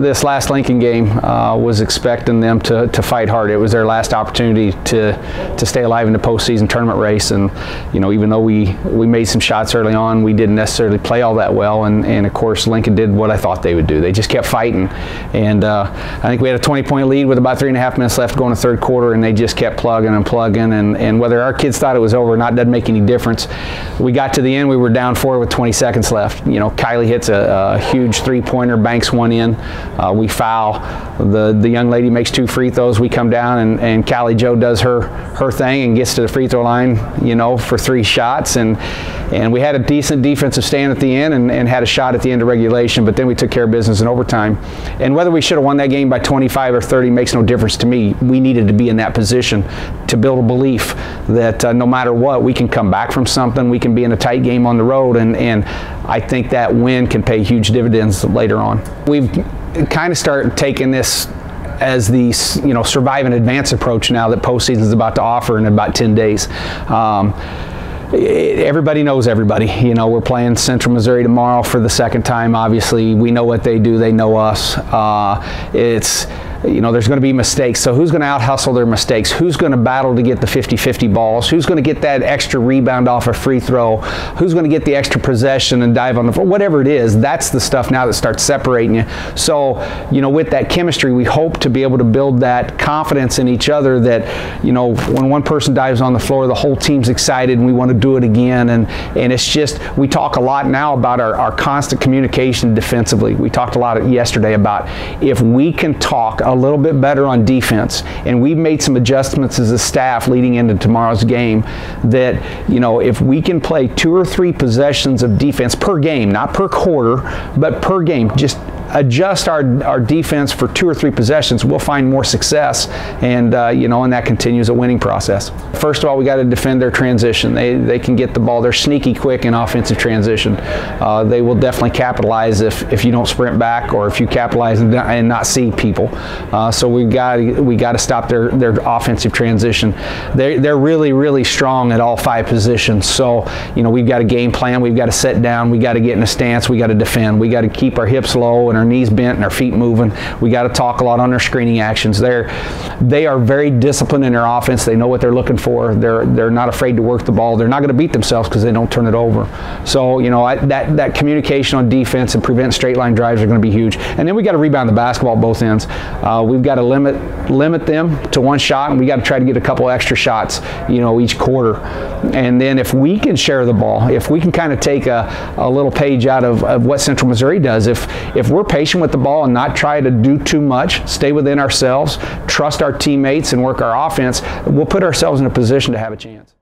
This last Lincoln game was expecting them to fight hard. It was their last opportunity to stay alive in the postseason tournament race, and even though we made some shots early on, we didn't necessarily play all that well, and of course Lincoln did what I thought they would do. They just kept fighting, and I think we had a 20-point lead with about 3.5 minutes left going to third quarter, and they just kept plugging and plugging, and whether our kids thought it was over or not doesn't make any difference. We got to the end, we were down 4 with 20 seconds left. Kylie hits a huge three-pointer, banks one in. We foul. The young lady makes 2 free throws. We come down, and Callie Jo does her thing and gets to the free throw line, for 3 shots. And we had a decent defensive stand at the end and had a shot at the end of regulation, but then we took care of business in overtime. And whether we should have won that game by 25 or 30 makes no difference to me. We needed to be in that position to build a belief that no matter what, we can come back from something. We can be in a tight game on the road, and I think that win can pay huge dividends later on. We've kind of started taking this as the survive and advance approach now that postseason is about to offer in about 10 days. Everybody knows everybody. We're playing Central Missouri tomorrow for the 2nd time. Obviously, we know what they do. They know us. There's going to be mistakes. So who's going to out-hustle their mistakes? Who's going to battle to get the 50-50 balls? Who's going to get that extra rebound off a free throw? Who's going to get the extra possession and dive on the floor? Whatever it is, that's the stuff now that starts separating you. So, with that chemistry, we hope to be able to build that confidence in each other that, when one person dives on the floor, the whole team's excited and we want to do it again. And it's just, we talk a lot now about our constant communication defensively. We talked a lot yesterday about if we can talk a little bit better on defense, and we've made some adjustments as a staff leading into tomorrow's game, that if we can play 2 or 3 possessions of defense per game, not per quarter, but per game, just adjust our defense for 2 or 3 possessions, we'll find more success, and and that continues a winning process. First of all, we got to defend their transition. They can get the ball. They're sneaky quick in offensive transition. They will definitely capitalize if you don't sprint back, or if you capitalize and not see people. So we got to stop their offensive transition. They're really, really strong at all 5 positions. So we've got a game plan. We've got to sit down. We got to get in a stance. We got to defend. We got to keep our hips low and our knees bent and our feet moving. We got to talk a lot on their screening actions. They are very disciplined in their offense. They know what they're looking for. They're not afraid to work the ball. They're not going to beat themselves because they don't turn it over. So that communication on defense and prevent straight line drives are going to be huge. And then we got to rebound the basketball at both ends. We've got to limit them to 1 shot, and we got to try to get a couple extra shots each quarter. And then if we can share the ball, if we can kind of take a little page out of what Central Missouri does, if we're patient with the ball and not try to do too much, stay within ourselves, trust our teammates and work our offense, we'll put ourselves in a position to have a chance.